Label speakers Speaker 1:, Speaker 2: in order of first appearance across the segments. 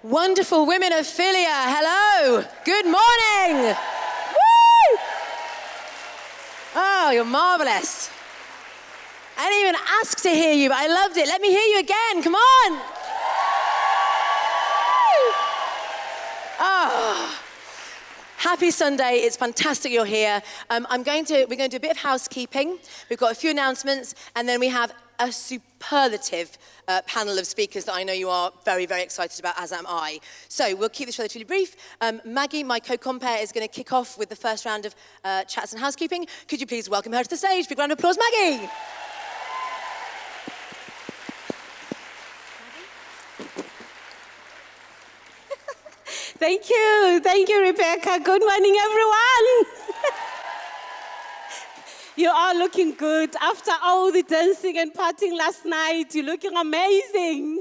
Speaker 1: Wonderful women of Philia, hello. Good morning. Woo! Oh, you're marvelous. I didn't even ask to hear you, but I loved it. Let me hear you again, come on. Oh, happy Sunday, it's fantastic you're here. We're going to do a bit of housekeeping. We've got a few announcements, and then we have a superlative panel of speakers that I know you are very, very excited about, as am I. So we'll keep this relatively brief. Maggie, my co-compere, is going to kick off with the first round of chats and housekeeping. Could you please welcome her to the stage? Big round of applause, Maggie.
Speaker 2: Thank you, Rebecca. Good morning, everyone. You are looking good. After all the dancing and partying last night, you're looking amazing.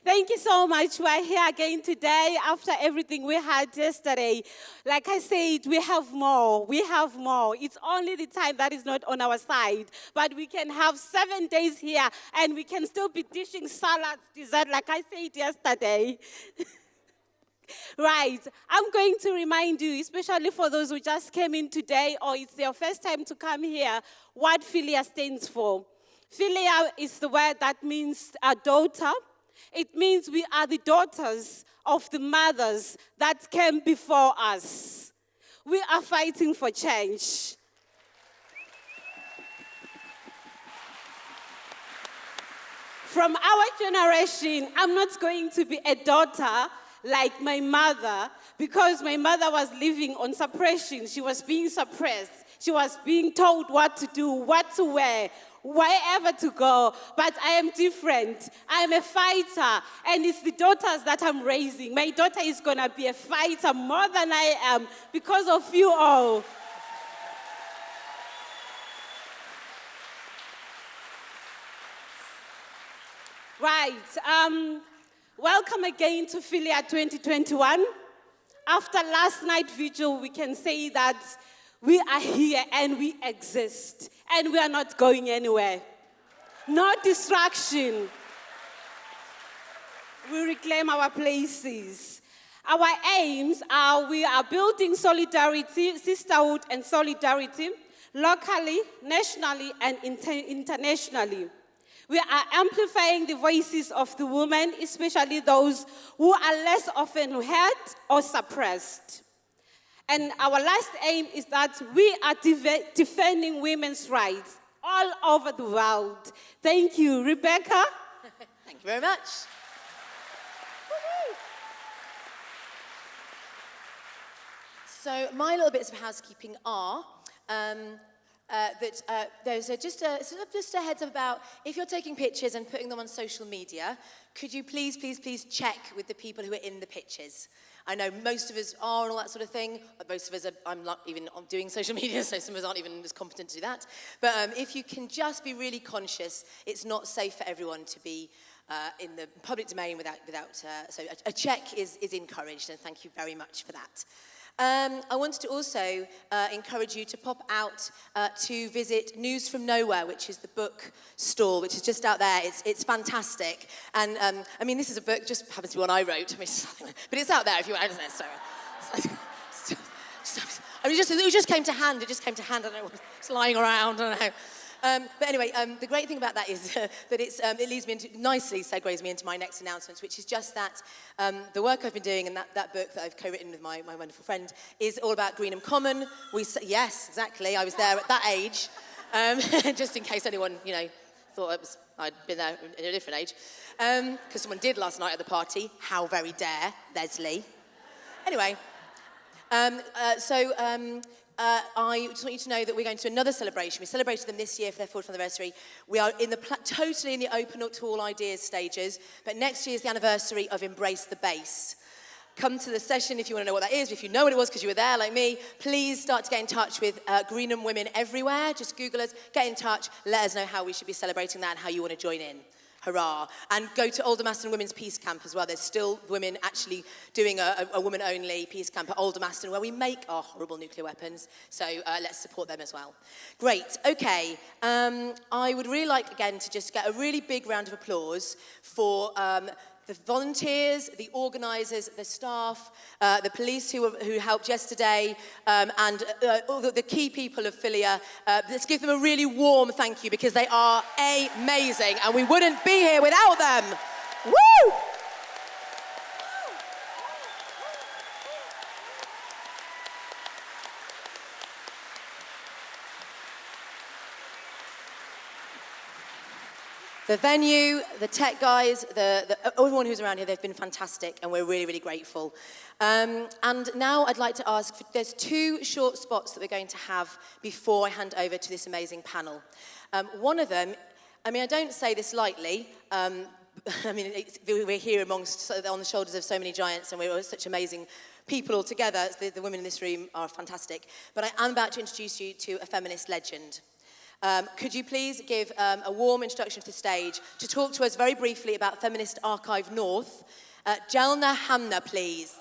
Speaker 2: Thank you so much. We're here again today after everything we had yesterday. Like I said, we have more. We have more. It's only the time that is not on our side. But we can have 7 days here, and we can still be dishing salads, dessert, like I said yesterday. Right, I'm going to remind you, especially for those who just came in today or it's their first time to come here, what Philia stands for. Philia is the word that means a daughter. It means we are the daughters of the mothers that came before us. We are fighting for change. From our generation, I'm not going to be a daughter like my mother, because my mother was living on suppression. She was being suppressed. She was being told what to do, what to wear, wherever to go. But I am different. I am a fighter, and it's the daughters that I'm raising. My daughter is going to be a fighter more than I am because of you all. Right. Welcome again to Philia 2021. After last night's vigil, we can say that we are here and we exist, and we are not going anywhere. No distraction. We reclaim our places. Our aims are we are building solidarity, sisterhood, and solidarity locally, nationally, and internationally. We are amplifying the voices of the women, especially those who are less often heard or suppressed. And our last aim is that we are defending women's rights all over the world. Thank you, Rebecca.
Speaker 1: Thank you very much. So my little bits of housekeeping are there's just a heads up about if you're taking pictures and putting them on social media, could you please check with the people who are in the pictures? I know most of us are and all that sort of thing, but most of us I'm not even doing social media, so some of us aren't even as competent to do that. But if you can just be really conscious, it's not safe for everyone to be in the public domain without so a check is encouraged, and thank you very much for that. I wanted to also encourage you to pop out to visit News from Nowhere, which is the book stall, which is just out there. It's fantastic. And I mean, this is a book, just happens to be one I wrote, but it's out there if you want, isn't it? I mean, it just came to hand. It just came to hand. I don't know, it's lying around, I don't know. But anyway, the great thing about that is that it leads me nicely segues me into my next announcement, which is just that the work I've been doing and that book that I've co-written with my wonderful friend is all about Greenham Common. Yes, exactly. I was there at that age, just in case anyone, thought I'd been there in a different age, because someone did last night at the party. How very dare, Leslie. Anyway, I just want you to know that we're going to another celebration. We celebrated them this year for their 40th anniversary. We are totally in the open to all ideas stages, but next year is the anniversary of Embrace the Bass. Come to the session if you want to know what that is. If you know what it was because you were there like me, please start to get in touch with Greenham Women everywhere. Just Google us, get in touch, let us know how we should be celebrating that and how you want to join in. Hurrah. And go to Aldermaston Women's Peace Camp as well. There's still women actually doing a woman-only peace camp at Aldermaston where we make our horrible nuclear weapons. So let's support them as well. Great. Okay. I would really like, again, to just get a really big round of applause for the volunteers, the organisers, the staff, the police who helped yesterday, and all the key people of Filia. Let's give them a really warm thank you, because they are amazing and we wouldn't be here without them. Woo! The venue, the tech guys, everyone who's around here, they've been fantastic and we're really, really grateful. And now I'd like to ask, there's 2 short spots that we're going to have before I hand over to this amazing panel. One of them, I mean, I don't say this lightly, I mean, we're here on the shoulders of so many giants and we're such amazing people all together. The women in this room are fantastic. But I am about to introduce you to a feminist legend. Could you please give a warm introduction to the stage to talk to us very briefly about Feminist Archive North? Jelna Hamna, please.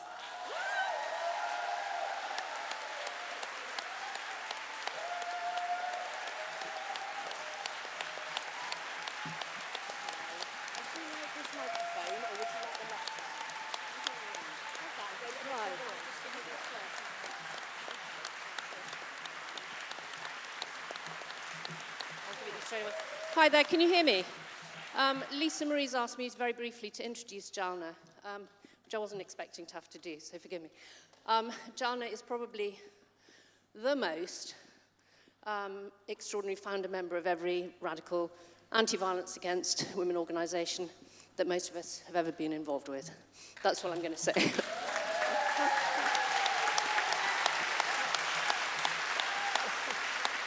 Speaker 3: Hi there, can you hear me? Lisa Marie's asked me very briefly to introduce Jalna, which I wasn't expecting to have to do, so forgive me. Jalna is probably the most extraordinary founder member of every radical anti-violence against women organisation that most of us have ever been involved with. That's all I'm going to say.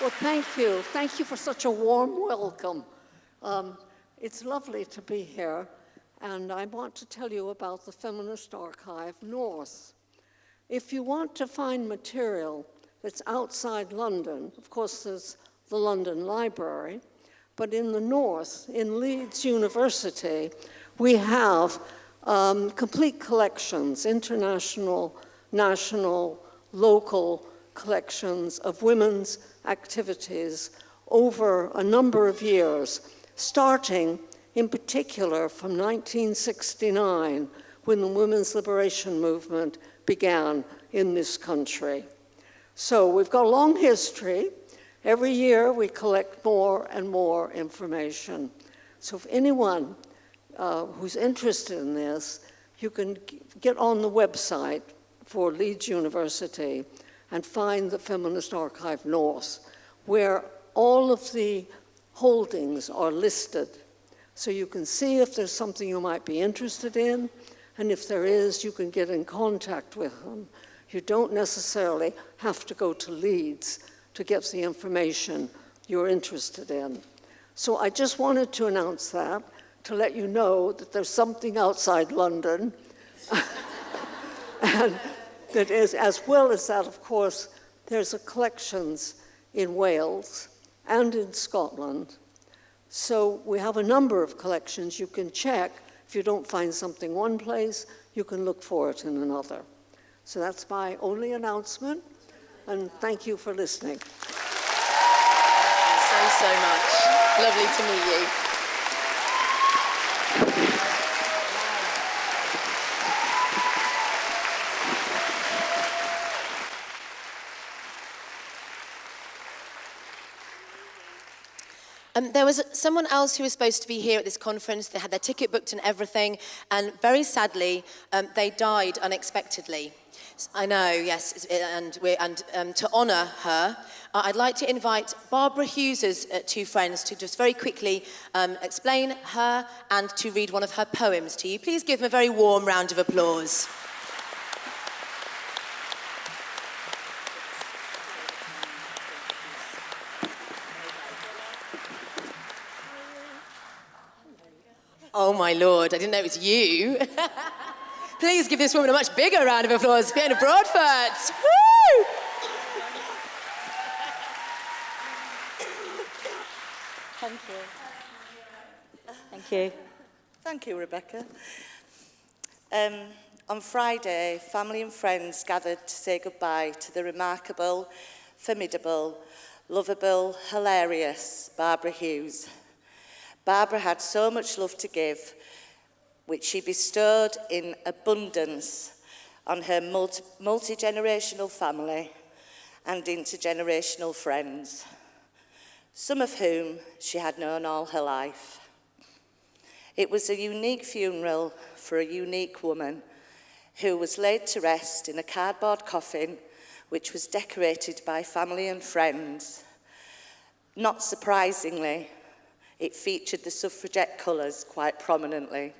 Speaker 4: Well, thank you. Thank you for such a warm welcome. It's lovely to be here, and I want to tell you about the Feminist Archive North. If you want to find material that's outside London, of course there's the London Library, but in the north, in Leeds University, we have complete collections, international, national, local collections of women's activities over a number of years, starting in particular from 1969, when the women's liberation movement began in this country. So we've got a long history. Every year we collect more and more information. So if anyone who's interested in this, you can get on the website for Leeds University and find the Feminist Archive North, where all of the holdings are listed. So you can see if there's something you might be interested in, and if there is, you can get in contact with them. You don't necessarily have to go to Leeds to get the information you're interested in. So I just wanted to announce that, to let you know that there's something outside London. And that is, as well as that, of course, there's a collections in Wales and in Scotland. So we have a number of collections you can check. If you don't find something one place, you can look for it in another. So that's my only announcement, and thank you for listening.
Speaker 1: Thank you so much. Lovely to meet you. There was someone else who was supposed to be here at this conference. They had their ticket booked and everything, and very sadly, they died unexpectedly. I know, yes, and to honour her, I'd like to invite Barbara Hughes' 2 friends to just very quickly explain her and to read one of her poems to you. Please give them a very warm round of applause. Oh my Lord, I didn't know it was you. Please give this woman a much bigger round of applause, Fiona Broadfoot. Woo!
Speaker 5: Thank you. Thank you.
Speaker 6: Thank you, Rebecca. On Friday, family and friends gathered to say goodbye to the remarkable, formidable, lovable, hilarious Barbara Hughes. Barbara had so much love to give, which she bestowed in abundance on her multi-generational family and intergenerational friends, some of whom she had known all her life. It was a unique funeral for a unique woman who was laid to rest in a cardboard coffin which was decorated by family and friends. Not surprisingly, it featured the suffragette colours quite prominently.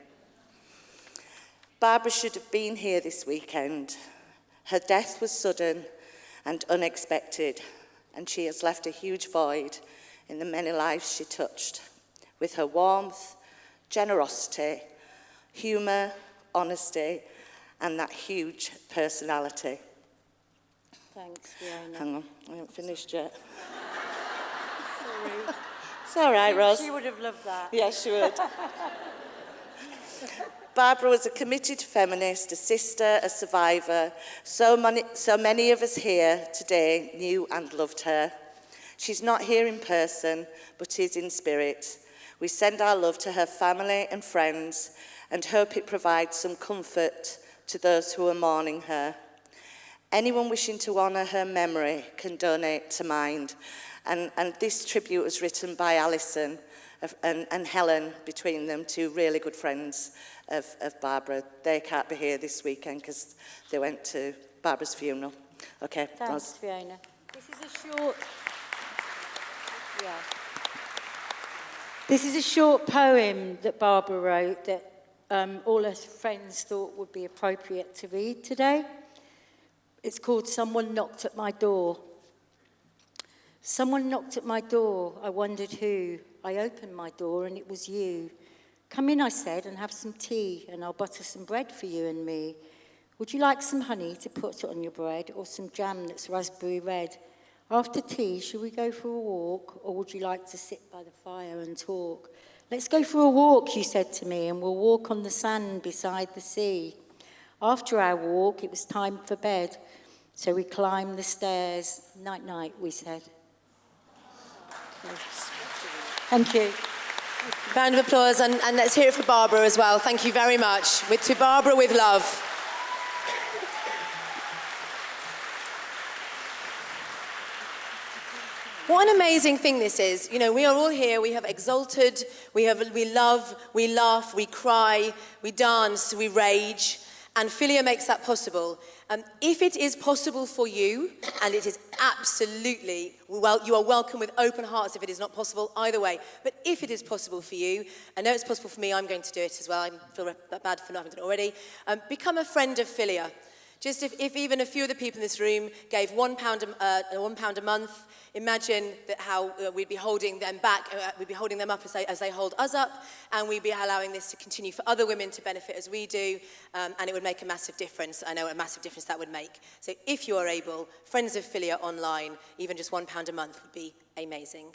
Speaker 6: Barbara should have been here this weekend. Her death was sudden and unexpected, and she has left a huge void in the many lives she touched, with her warmth, generosity, humour, honesty, and that huge personality.
Speaker 5: Thanks, Fiona.
Speaker 6: Hang on, I haven't finished yet.
Speaker 5: Sorry.
Speaker 6: It's all right, Ros.
Speaker 5: She would have loved that.
Speaker 6: Yes, she would. Barbara was a committed feminist, a sister, a survivor. So many of us here today knew and loved her. She's not here in person, but is in spirit. We send our love to her family and friends and hope it provides some comfort to those who are mourning her. Anyone wishing to honour her memory can donate to Mind. And this tribute was written by Alison and Helen, between them, two really good friends of Barbara. They can't be here this weekend because they went to Barbara's funeral. Okay.
Speaker 5: Thanks, Fiona. This is a short... Yeah. This is a short poem that Barbara wrote that all her friends thought would be appropriate to read today. It's called Someone Knocked at My Door. Someone knocked at my door. I wondered who. I opened my door and it was you. Come in, I said, and have some tea, and I'll butter some bread for you and me. Would you like some honey to put on your bread, or some jam that's raspberry red? After tea, shall we go for a walk, or would you like to sit by the fire and talk? Let's go for a walk, you said to me, and we'll walk on the sand beside the sea. After our walk, it was time for bed, so we climbed the stairs. Night, night, we said. Thank you.
Speaker 1: Round of applause, and let's hear it for Barbara as well. Thank you very much. To Barbara with love. What an amazing thing this is. You know, we are all here, we have exalted, we love, we laugh, we cry, we dance, we rage, and Philia makes that possible. If it is possible for you, and it is absolutely, well, you are welcome with open hearts if it is not possible, either way. But if it is possible for you, I know it's possible for me, I'm going to do it as well, I feel bad for not having done it already, become a friend of Philia. Just if even a few of the people in this room gave £1 a month, imagine that how we'd be holding them back, we'd be holding them up as they hold us up, and we'd be allowing this to continue for other women to benefit as we do, and it would make a massive difference. I know what a massive difference that would make. So if you are able, Friends of Philia online, even just £1 a month would be amazing.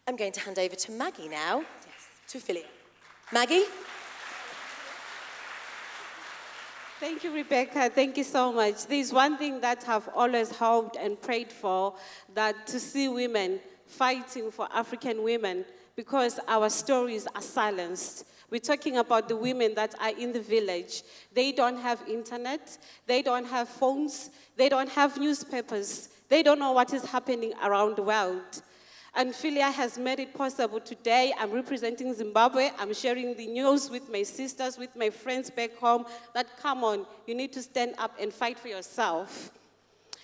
Speaker 1: I'm going to hand over to Maggie now, to Philia. Maggie?
Speaker 2: Thank you, Rebecca. Thank you so much. There's one thing that I've always hoped and prayed for, that to see women fighting for African women, because our stories are silenced. We're talking about the women that are in the village. They don't have internet. They don't have phones. They don't have newspapers. They don't know what is happening around the world. And Philia has made it possible today. I'm representing Zimbabwe. I'm sharing the news with my sisters, with my friends back home, that come on, you need to stand up and fight for yourself.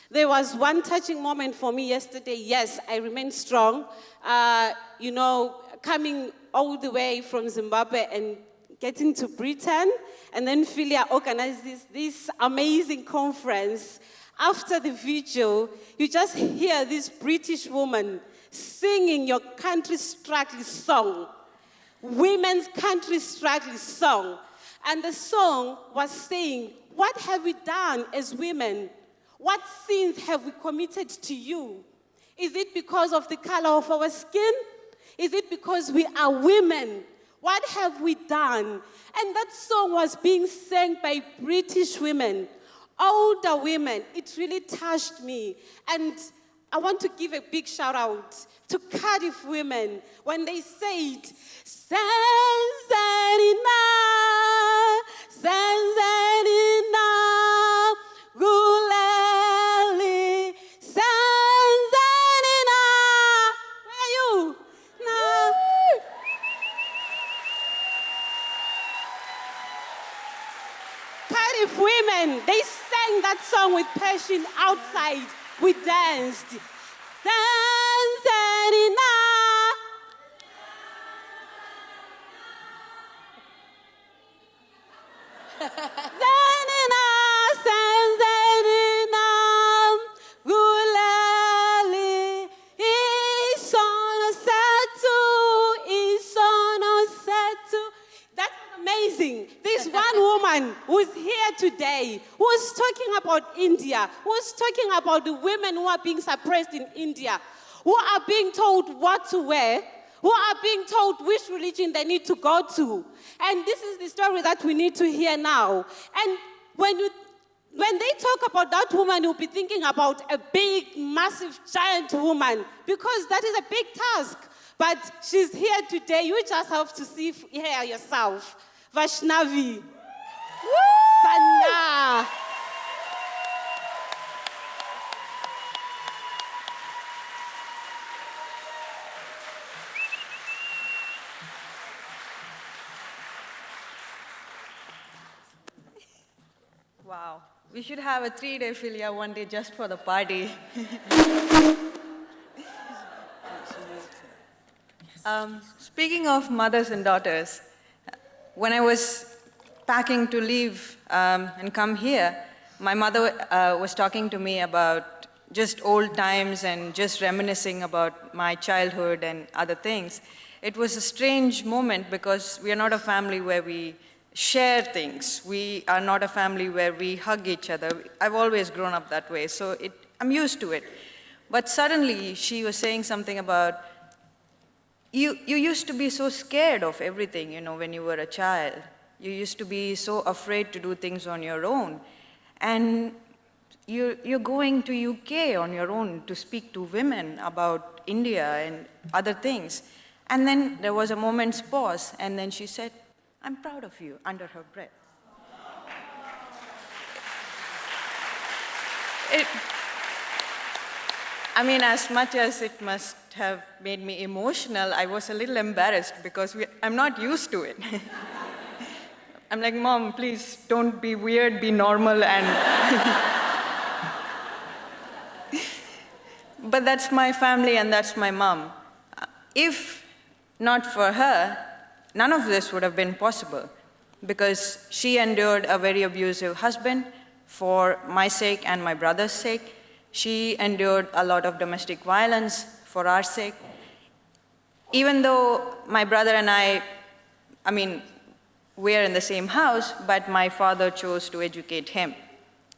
Speaker 2: There was one touching moment for me yesterday. Yes, I remain strong. Coming all the way from Zimbabwe and getting to Britain, and then Philia organizes this amazing conference. After the vigil, you just hear this British woman singing your country struggle song, women's country struggle song. And the song was saying, what have we done as women? What sins have we committed to you? Is it because of the color of our skin? Is it because we are women? What have we done? And that song was being sang by British women, older women. It really touched me. And I want to give a big shout out to Cardiff women when they said, Tanzania, Cardiff women, they sang that song with passion outside. We danced. Tanzania. Tanzania, Tanzania, gulali, isono setu. That's amazing. There's one woman who's here today who's talking about India, who's talking about the women who are being suppressed in India, who are being told what to wear, who are being told which religion they need to go to. And this is the story that we need to hear now. And when they talk about that woman, you'll be thinking about a big, massive, giant woman, because that is a big task. But she's here today. You just have to see her yourself. Vaishnavi. Sundar.
Speaker 7: Wow. We should have a 3-day filia, 1 day just for the party. Speaking of mothers and daughters, when I was packing to leave and come here, my mother was talking to me about just old times and just reminiscing about my childhood and other things. It was a strange moment because we are not a family where we share things. We are not a family where we hug each other. I've always grown up that way, so I'm used to it. But suddenly she was saying something about, you used to be so scared of everything, when you were a child. You used to be so afraid to do things on your own. And you're going to UK on your own to speak to women about India and other things. And then there was a moment's pause, and then she said, "I'm proud of you," under her breath. As much as it must have made me emotional, I was a little embarrassed because I'm not used to it. I'm like, "Mom, please don't be weird, be normal," and but that's my family and that's my mom. If not for her, none of this would have been possible, because she endured a very abusive husband for my sake and my brother's sake. She endured a lot of domestic violence for our sake. Even though my brother and I we're in the same house, but my father chose to educate him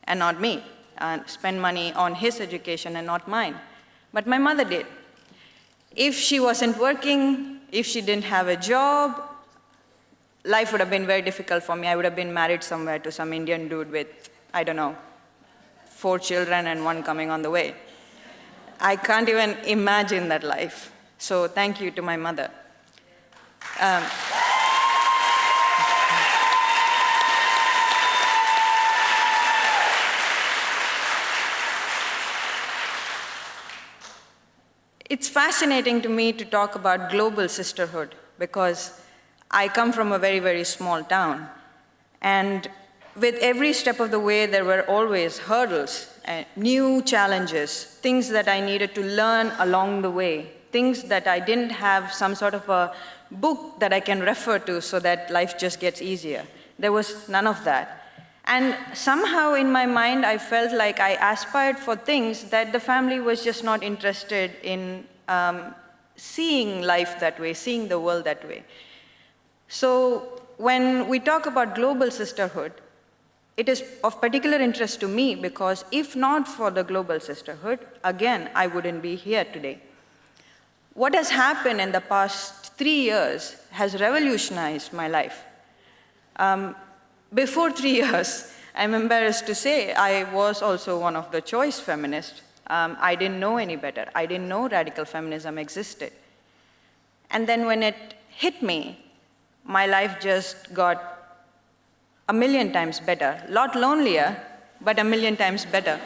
Speaker 7: and not me, and spend money on his education and not mine. But my mother did. If she wasn't working, if she didn't have a job, life would have been very difficult for me. I would have been married somewhere to some Indian dude with, 4 children and 1 coming on the way. I can't even imagine that life. So thank you to my mother. It's fascinating to me to talk about global sisterhood because I come from a very, very small town. And with every step of the way, there were always hurdles, new challenges, things that I needed to learn along the way, things that I didn't have some sort of a book that I can refer to so that life just gets easier. There was none of that. And somehow in my mind, I felt like I aspired for things that the family was just not interested in seeing life that way, seeing the world that way. So when we talk about global sisterhood, it is of particular interest to me because if not for the global sisterhood, again, I wouldn't be here today. What has happened in the past 3 years has revolutionized my life. Before 3 years, I'm embarrassed to say, I was also one of the choice feminists. I didn't know any better. I didn't know radical feminism existed. And then when it hit me, my life just got a million times better. A lot lonelier, but a million times better.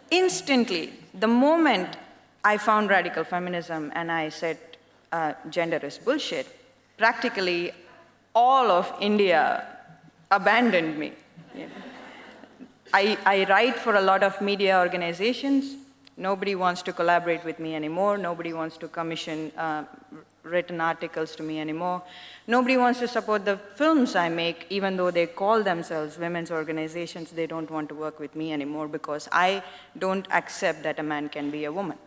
Speaker 7: Instantly, the moment I found radical feminism and I said, gender is bullshit, practically all of India abandoned me. Yeah. I write for a lot of media organizations. Nobody wants to collaborate with me anymore. Nobody wants to commission written articles to me anymore. Nobody wants to support the films I make, even though they call themselves women's organizations. They don't want to work with me anymore because I don't accept that a man can be a woman.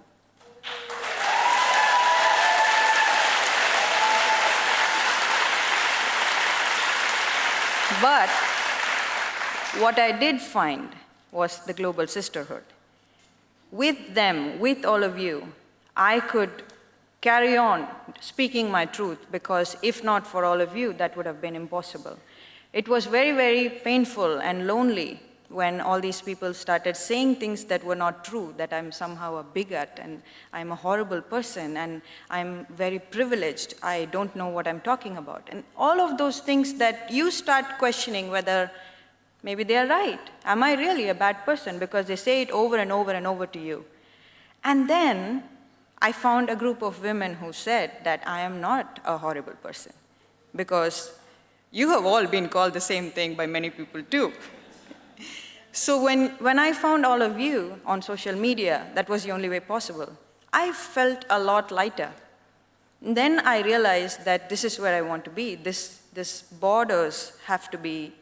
Speaker 7: But what I did find was the global sisterhood. With them, with all of you, I could carry on speaking my truth, because if not for all of you, that would have been impossible. It was very, very painful and lonely when all these people started saying things that were not true, that I'm somehow a bigot and I'm a horrible person and I'm very privileged, I don't know what I'm talking about. And all of those things that you start questioning whether maybe they're right. Am I really a bad person? Because they say it over and over and over to you. And then I found a group of women who said that I am not a horrible person, because you have all been called the same thing by many people too. So when I found all of you on social media, that was the only way possible, I felt a lot lighter. And then I realized that this is where I want to be. This borders have to be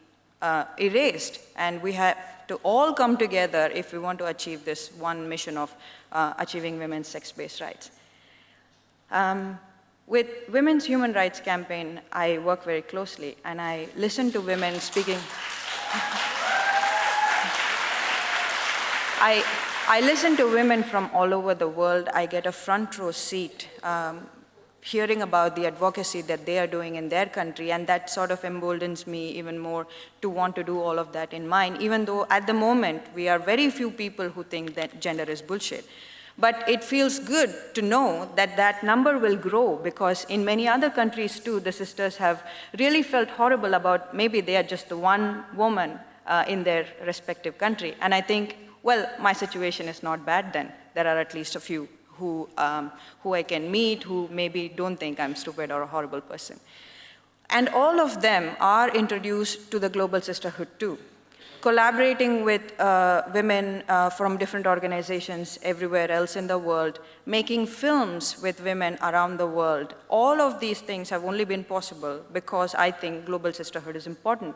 Speaker 7: erased, and we have to all come together if we want to achieve this one mission of achieving women's sex-based rights. With Women's Human Rights Campaign, I work very closely, and I listen to women speaking. I listen to women from all over the world. I get a front row seat hearing about the advocacy that they are doing in their country, and that sort of emboldens me even more to want to do all of that in mine, even though at the moment we are very few people who think that gender is bullshit. But it feels good to know that that number will grow, because in many other countries too, the sisters have really felt horrible about maybe they are just the one woman in their respective country. And I think, well, my situation is not bad then. There are at least a few who I can meet, who maybe don't think I'm stupid or a horrible person. And all of them are introduced to the global sisterhood too. Collaborating with women from different organizations everywhere else in the world, making films with women around the world. All of these things have only been possible because I think global sisterhood is important.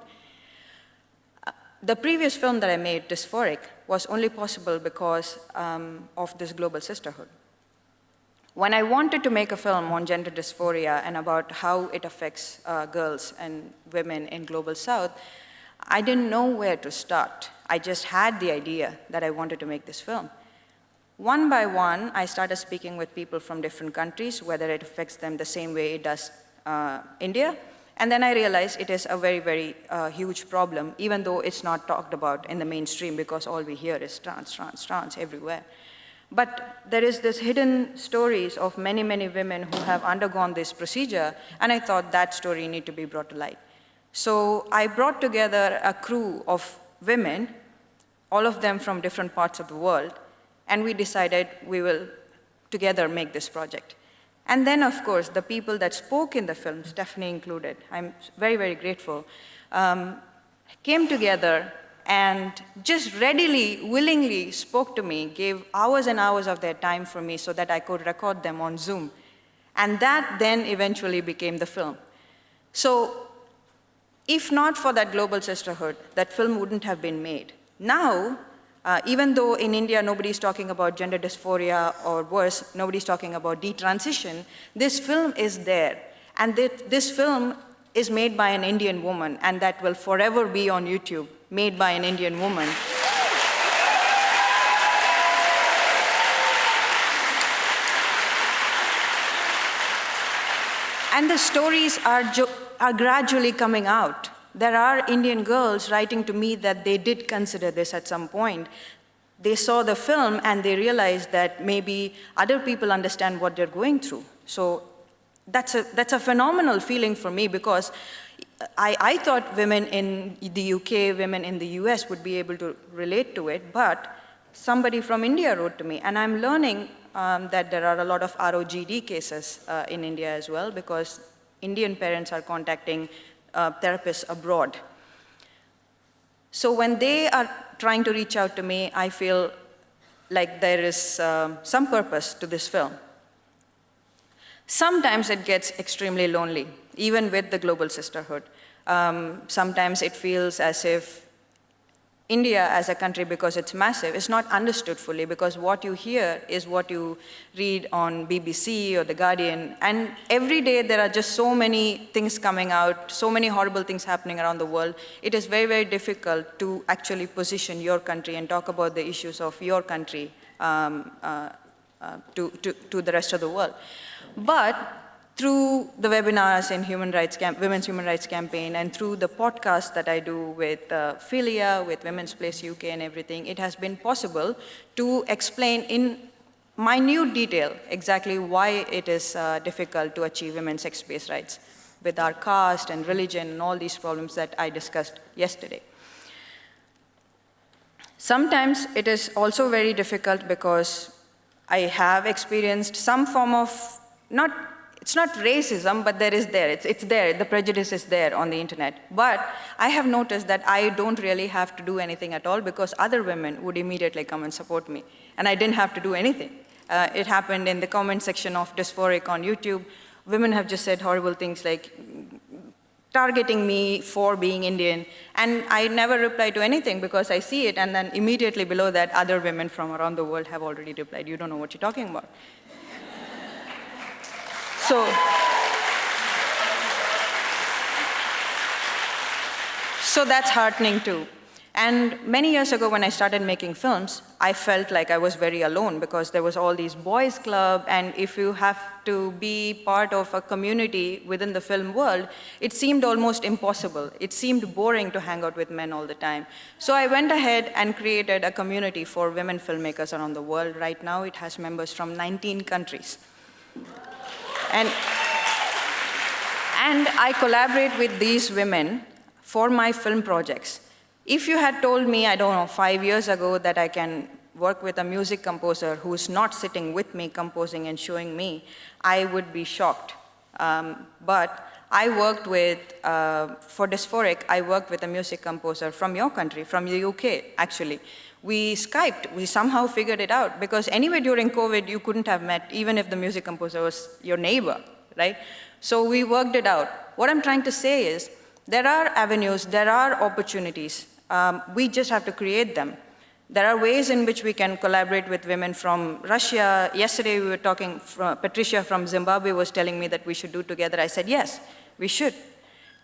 Speaker 7: The previous film that I made, Dysphoric, was only possible because of this global sisterhood. When I wanted to make a film on gender dysphoria and about how it affects girls and women in Global South, I didn't know where to start. I just had the idea that I wanted to make this film. One by one, I started speaking with people from different countries, whether it affects them the same way it does India. And then I realized it is a very, very huge problem, even though it's not talked about in the mainstream, because all we hear is trans, trans, trans everywhere. But there is this hidden stories of many, many women who have undergone this procedure, and I thought that story needed to be brought to light. So I brought together a crew of women, all of them from different parts of the world, and we decided we will together make this project. And then, of course, the people that spoke in the film, Stephanie included, I'm very, very grateful, came together and just readily, willingly spoke to me, gave hours and hours of their time for me so that I could record them on Zoom. And that then eventually became the film. So if not for that global sisterhood, that film wouldn't have been made. Now, even though in India nobody's talking about gender dysphoria, or worse, nobody's talking about detransition, this film is there. And this film is made by an Indian woman, and that will forever be on YouTube, made by an Indian woman. And the stories are gradually coming out. There are Indian girls writing to me that they did consider this at some point. They saw the film and they realized that maybe other people understand what they're going through. So that's a phenomenal feeling for me, because I thought women in the UK, women in the US would be able to relate to it, but somebody from India wrote to me, and I'm learning that there are a lot of ROGD cases in India as well, because Indian parents are contacting therapists abroad. So when they are trying to reach out to me, I feel like there is some purpose to this film. Sometimes it gets extremely lonely, even with the global sisterhood. Sometimes it feels as if India as a country, because it's massive, is not understood fully, because what you hear is what you read on BBC or The Guardian, and every day there are just so many things coming out, so many horrible things happening around the world. It is very, very difficult to actually position your country and talk about the issues of your country to the rest of the world. But through the webinars in Women's Human Rights Campaign, and through the podcast that I do with Philia, with Women's Place UK and everything, it has been possible to explain in minute detail exactly why it is difficult to achieve women's sex-based rights with our caste and religion and all these problems that I discussed yesterday. Sometimes it is also very difficult because I have experienced some form of, it's not racism, but it's there, the prejudice is there on the internet. But I have noticed that I don't really have to do anything at all, because other women would immediately come and support me. And I didn't have to do anything. It happened in the comment section of Dysphoric on YouTube. Women have just said horrible things like targeting me for being Indian. And I never reply to anything because I see it, and then immediately below that, other women from around the world have already replied, "You don't know what you're talking about." So that's heartening too. And many years ago when I started making films, I felt like I was very alone, because there was all these boys club, and if you have to be part of a community within the film world, it seemed almost impossible. It seemed boring to hang out with men all the time. So I went ahead and created a community for women filmmakers around the world. Right now it has members from 19 countries. And I collaborate with these women for my film projects. If you had told me, I don't know, 5 years ago that I can work with a music composer who's not sitting with me composing and showing me, I would be shocked. But I worked with, for Dysphoric, I worked with a music composer from your country, from the UK, actually. We Skyped, we somehow figured it out, because anyway during COVID you couldn't have met, even if the music composer was your neighbor, right? So we worked it out. What I'm trying to say is, there are avenues, there are opportunities. We just have to create them. There are ways in which we can collaborate with women from Russia. Yesterday we were talking, Patricia from Zimbabwe was telling me that we should do together. I said, yes, we should.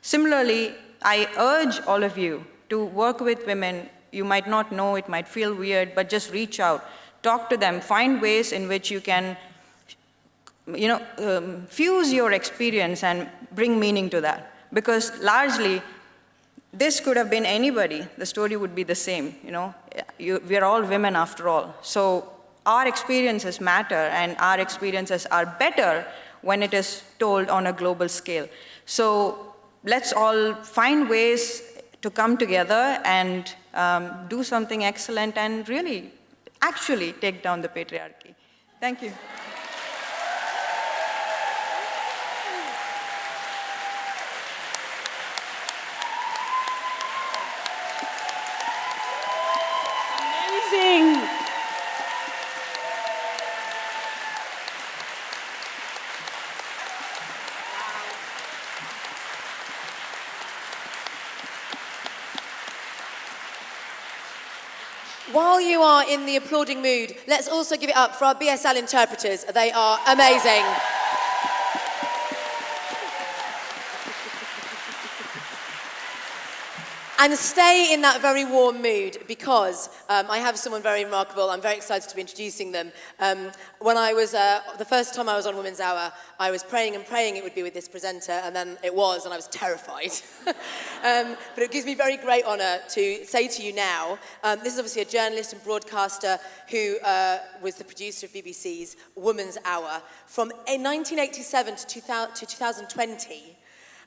Speaker 7: Similarly, I urge all of you to work with women. You might not know, it might feel weird, but just reach out, talk to them, find ways in which you can, fuse your experience and bring meaning to that. Because largely, this could have been anybody. The story would be the same, We're all women after all. So our experiences matter, and our experiences are better when it is told on a global scale. So let's all find ways to come together and do something excellent and really, actually take down the patriarchy. Thank you.
Speaker 2: Amazing.
Speaker 1: While you are in the applauding mood, let's also give it up for our BSL interpreters. They are amazing. And stay in that very warm mood, because I have someone very remarkable. I'm very excited to be introducing them. When I was, the first time I was on Women's Hour, I was praying and praying it would be with this presenter, and then it was, and I was terrified. But it gives me very great honour to say to you now, this is obviously a journalist and broadcaster who was the producer of BBC's Women's Hour from 1987 to 2020.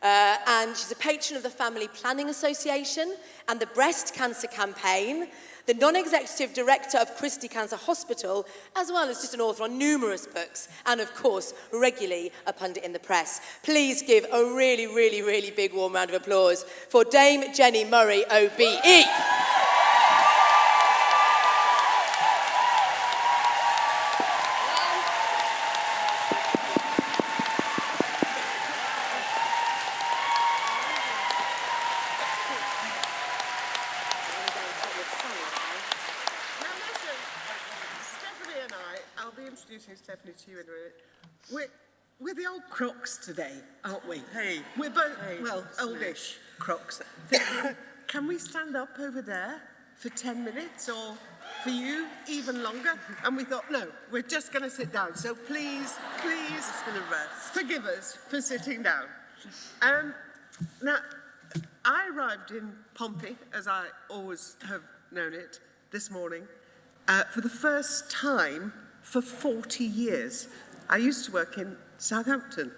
Speaker 1: And she's a patron of the Family Planning Association and the Breast Cancer Campaign, the non-executive director of Christie Cancer Hospital, as well as just an author on numerous books, and of course, regularly a pundit in the press. Please give a really, really, really big warm round of applause for Dame Jenni Murray, OBE.
Speaker 8: Introducing Stephanie to you in a minute. We're the old crocs today, aren't we? Hey. We're both, well, oldish crocs. Can we stand up over there for 10 minutes, or for you, even longer? And we thought, no, we're just going to sit down. So please, forgive us for sitting down. Now, I arrived in Pompey, as I always have known it, this morning, for the first time for 40 years. I used to work in Southampton,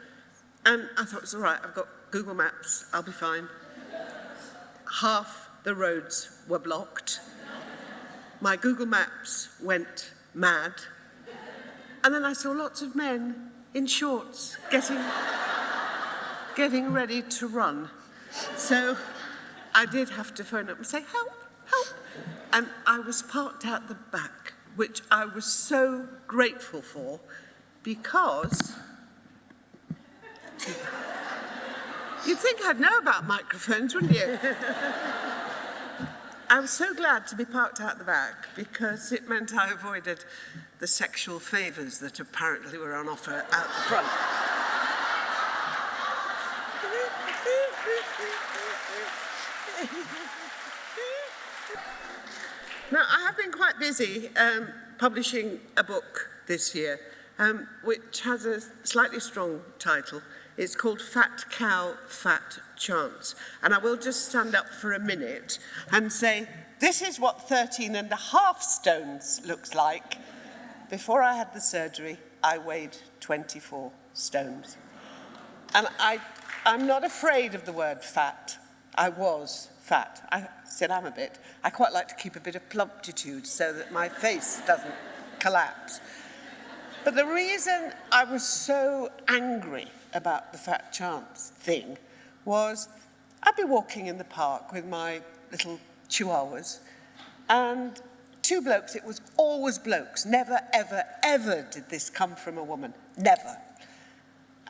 Speaker 8: and I thought, it's all right, I've got Google Maps, I'll be fine. Half the roads were blocked. My Google Maps went mad, and then I saw lots of men in shorts getting ready to run. So I did have to phone up and say, help, help. And I was parked out the back, which I was so grateful for, because you'd think I'd know about microphones, wouldn't you? I was so glad to be parked out the back, because it meant I avoided the sexual favours that apparently were on offer out the front. Now, I have been quite busy publishing a book this year, which has a slightly strong title. It's called Fat Cow, Fat Chance. And I will just stand up for a minute and say, this is what 13.5 stones looks like. Before I had the surgery, I weighed 24 stones. And I'm not afraid of the word fat. I was fat. I still am a bit. I quite like to keep a bit of plumpitude so that my face doesn't collapse. But the reason I was so angry about the fat chance thing was I'd be walking in the park with my little chihuahuas, and two blokes, it was always blokes, never, ever, ever did this come from a woman, never.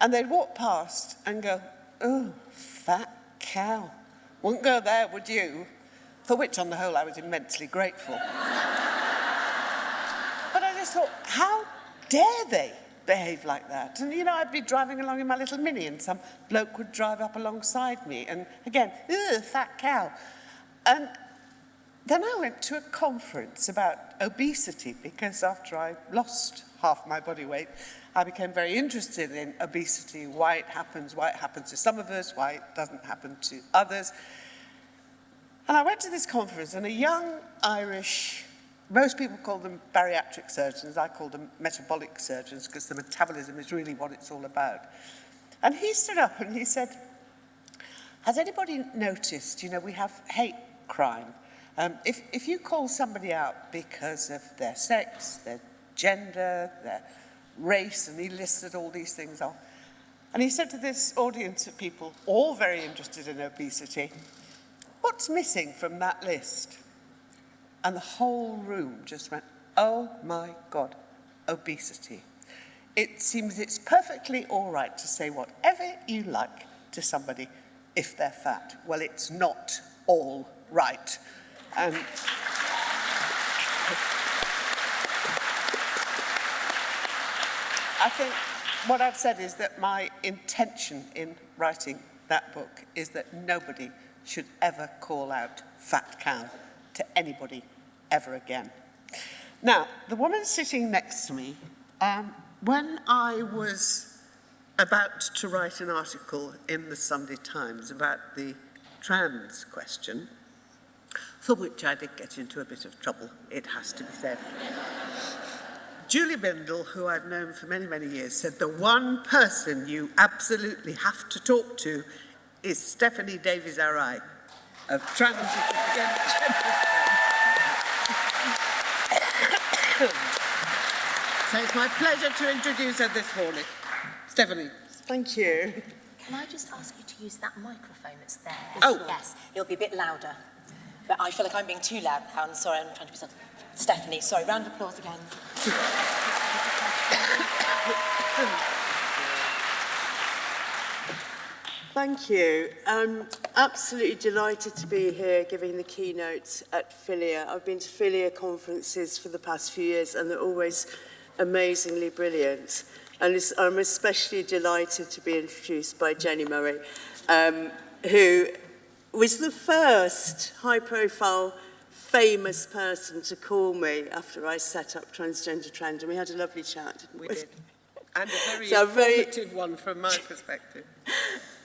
Speaker 8: And they'd walk past and go, oh, fat cow. Wouldn't go there, would you? For which, on the whole, I was immensely grateful. But I just thought, how dare they behave like that? And, you know, I'd be driving along in my little Mini, and some bloke would drive up alongside me, and again, ugh, fat cow. And then I went to a conference about obesity, because after I lost half my body weight, I became very interested in obesity, why it happens to some of us, why it doesn't happen to others. And I went to this conference, and a young Irish, most people call them bariatric surgeons, I call them metabolic surgeons, because the metabolism is really what it's all about. And he stood up and he said, has anybody noticed, you know, we have hate crime. If you call somebody out because of their sex, their gender, their race, and he listed all these things off. And he said to this audience of people, all very interested in obesity, what's missing from that list? And the whole room just went, oh my God, obesity. It seems it's perfectly all right to say whatever you like to somebody if they're fat. Well, it's not all right. I think what I've said is that my intention in writing that book is that nobody should ever call out fat cow to anybody ever again. Now, the woman sitting next to me, when I was about to write an article in the Sunday Times about the trans question, for which I did get into a bit of trouble, it has to be said. Julie Bindel, who I've known for many, many years, said the one person you absolutely have to talk to is Stephanie Davies-Arai of Transgender. So it's my pleasure to introduce her this morning. Stephanie. Thank you.
Speaker 1: Can I just ask you to use that microphone that's there?
Speaker 8: Oh.
Speaker 1: Yes, it'll be a bit louder. But I feel like I'm being too loud now, and sorry, I'm trying to be something. Stephanie, sorry, round of applause again.
Speaker 9: Thank you. I'm absolutely delighted to be here giving the keynote at Philia. I've been to Philia conferences for the past few years and they're always amazingly brilliant. And I'm especially delighted to be introduced by Jenni Murray, who was the first high-profile, famous person to call me after I set up Transgender Trend. And we had a lovely chat, didn't we?
Speaker 8: We did. And a very
Speaker 9: So
Speaker 8: informative one from my perspective.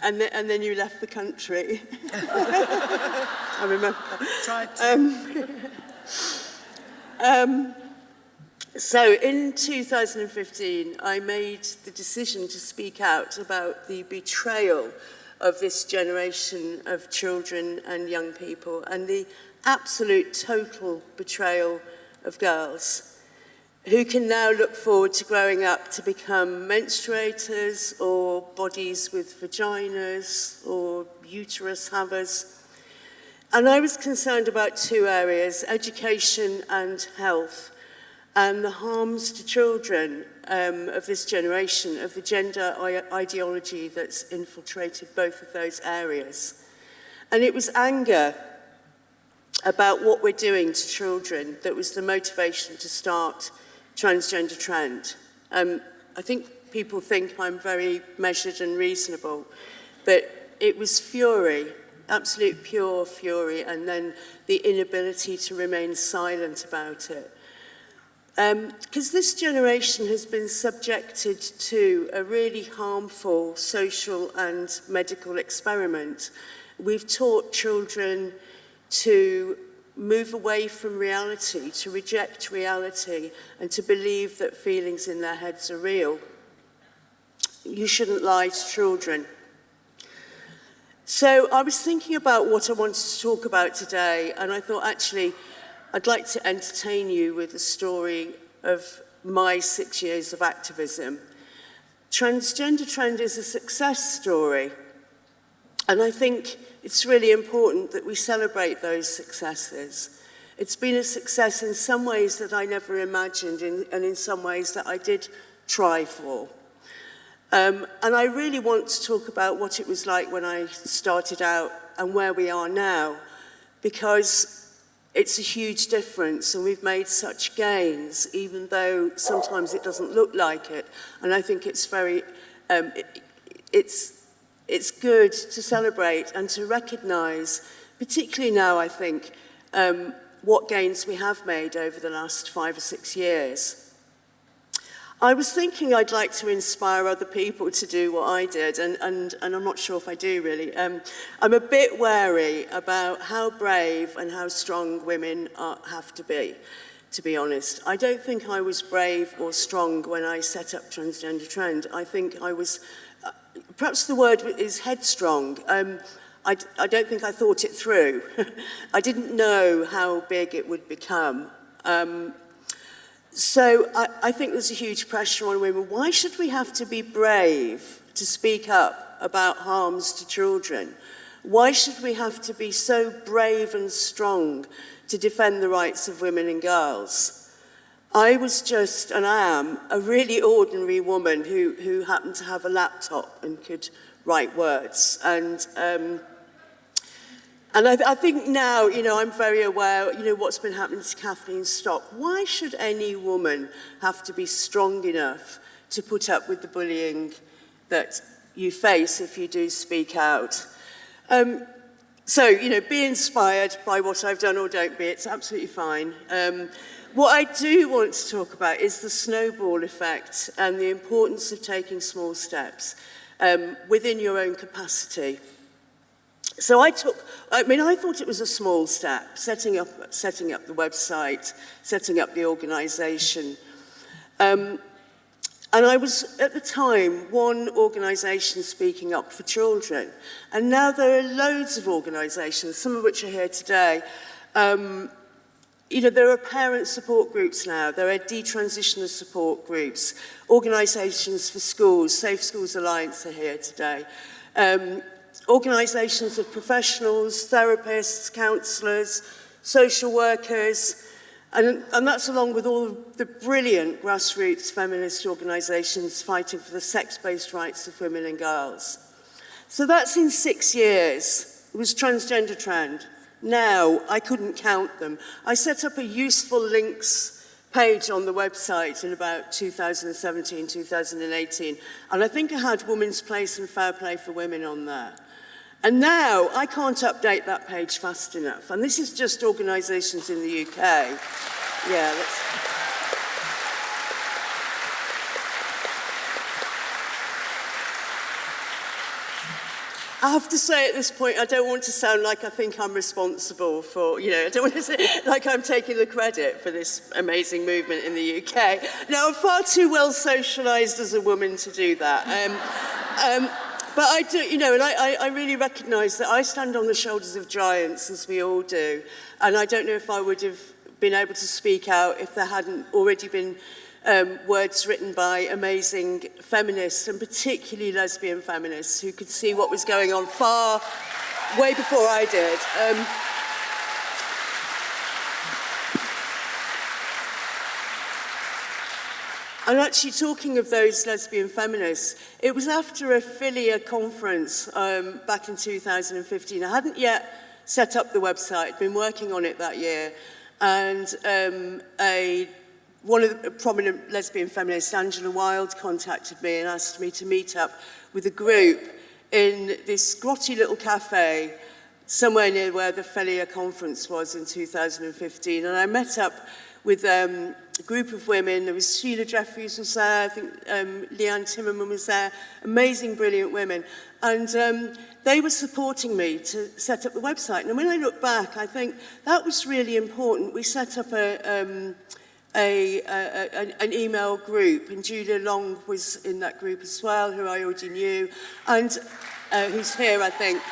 Speaker 9: And then you left the country. I remember.
Speaker 8: Tried to.
Speaker 9: So in 2015, I made the decision to speak out about the betrayal of this generation of children and young people and the absolute total betrayal of girls who can now look forward to growing up to become menstruators or bodies with vaginas or uterus havers. And I was concerned about two areas, education and health, and the harms to children of this generation, of the gender ideology that's infiltrated both of those areas. And it was anger about what we're doing to children that was the motivation to start Transgender Trend. I think people think I'm very measured and reasonable, but it was fury, absolute pure fury, and then the inability to remain silent about it. Because this generation has been subjected to a really harmful social and medical experiment. We've taught children to move away from reality, to reject reality, and to believe that feelings in their heads are real. You shouldn't lie to children. So I was thinking about what I wanted to talk about today, and I thought, actually, I'd like to entertain you with a story of my 6 years of activism. Transgender Trend is a success story, and I think it's really important that we celebrate those successes. It's been a success in some ways that I never imagined, and in some ways that I did try for. And I really want to talk about what it was like when I started out and where we are now, because it's a huge difference, and we've made such gains, even though sometimes it doesn't look like it. And I think it's very, it's good to celebrate and to recognise, particularly now, I think, what gains we have made over the last 5 or 6 years. I was thinking I'd like to inspire other people to do what I did, and I'm not sure if I do really. I'm a bit wary about how brave and how strong women have to be honest. I don't think I was brave or strong when I set up Transgender Trend. I think I was, perhaps the word is headstrong. I don't think I thought it through. I didn't know how big it would become. So I think there's a huge pressure on women. Why should we have to be brave to speak up about harms to children? Why should we have to be so brave and strong to defend the rights of women and girls? I was just, and I am, a really ordinary woman who happened to have a laptop and could write words. And I think now, I'm very aware, what's been happening to Kathleen Stock. Why should any woman have to be strong enough to put up with the bullying that you face if you do speak out? So, be inspired by what I've done or don't be. It's absolutely fine. What I do want to talk about is the snowball effect and the importance of taking small steps within your own capacity. So I thought it was a small step, setting up the website, setting up the organisation. And I was, at the time, one organisation speaking up for children. And now there are loads of organisations, some of which are here today, You know, there are parent support groups now, there are detransitioner support groups, organisations for schools, Safe Schools Alliance are here today, organisations of professionals, therapists, counsellors, social workers, and that's along with all of the brilliant grassroots feminist organisations fighting for the sex-based rights of women and girls. So that's in 6 years. It was Transgender Trend. Now, I couldn't count them. I set up a useful links page on the website in about 2017, 2018, and I think I had Women's Place and Fair Play for Women on there. And now, I can't update that page fast enough, and this is just organisations in the UK. Yeah, that's... I have to say at this point, I don't want to sound like I think I'm responsible for, you know, I don't want to say like I'm taking the credit for this amazing movement in the UK. Now, I'm far too well socialised as a woman to do that. But I do, you know, and I really recognise that I stand on the shoulders of giants, as we all do. And I don't know if I would have been able to speak out if there hadn't already been words written by amazing feminists, and particularly lesbian feminists, who could see what was going on way before I did. And actually, talking of those lesbian feminists, it was after a Philia conference back in 2015. I hadn't yet set up the website, I'd been working on it that year, and one of the prominent lesbian feminists, Angela Wilde, contacted me and asked me to meet up with a group in this grotty little cafe somewhere near where the Philia conference was in 2015. And I met up with a group of women. There was Sheila Jeffries was there, I think Leanne Timmerman was there, amazing, brilliant women. And they were supporting me to set up the website. And when I look back, I think that was really important. We set up an email group, and Julia Long was in that group as well, who I already knew, and who's here, I think.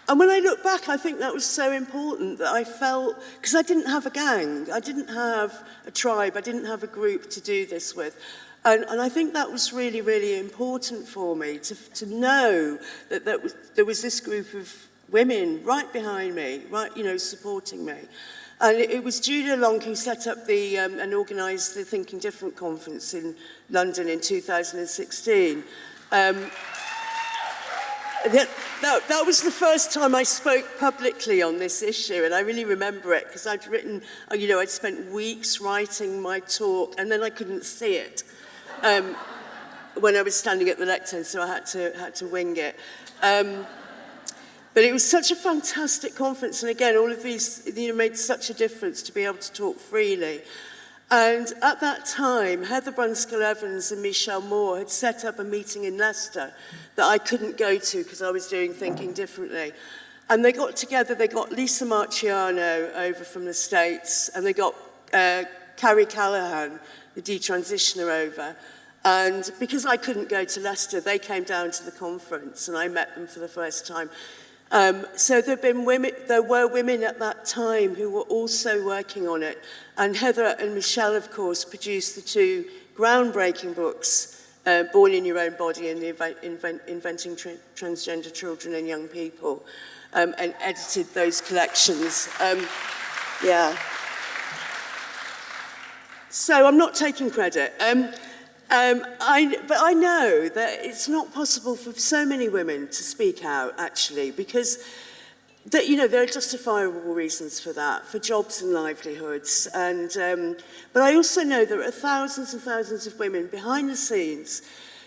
Speaker 9: And when I look back, I think that was so important that I felt, because I didn't have a gang, I didn't have a tribe, I didn't have a group to do this with. And I think that was really, really important for me, to know that there was this group of women right behind me, right, you know, supporting me. And it was Julia Long who set up and organised the Thinking Different conference in London in 2016. That was the first time I spoke publicly on this issue, and I really remember it because I'd written, you know, I'd spent weeks writing my talk, and then I couldn't see it when I was standing at the lectern, so I had to wing it. But it was such a fantastic conference, and again, all of these, you know, made such a difference to be able to talk freely. And at that time, Heather Brunskill-Evans and Michelle Moore had set up a meeting in Leicester that I couldn't go to because I was doing Thinking Differently. And they got together, they got Lisa Marciano over from the States, and they got Carrie Callahan, the detransitioner, over. And because I couldn't go to Leicester, they came down to the conference, and I met them for the first time. So there were women at that time who were also working on it. And Heather and Michelle, of course, produced the two groundbreaking books, Born in Your Own Body and Inventing Transgender Children and Young People, and edited those collections. Yeah. So I'm not taking credit. But I know that it's not possible for so many women to speak out, actually, because you know, there are justifiable reasons for that, for jobs and livelihoods. But I also know there are thousands and thousands of women behind the scenes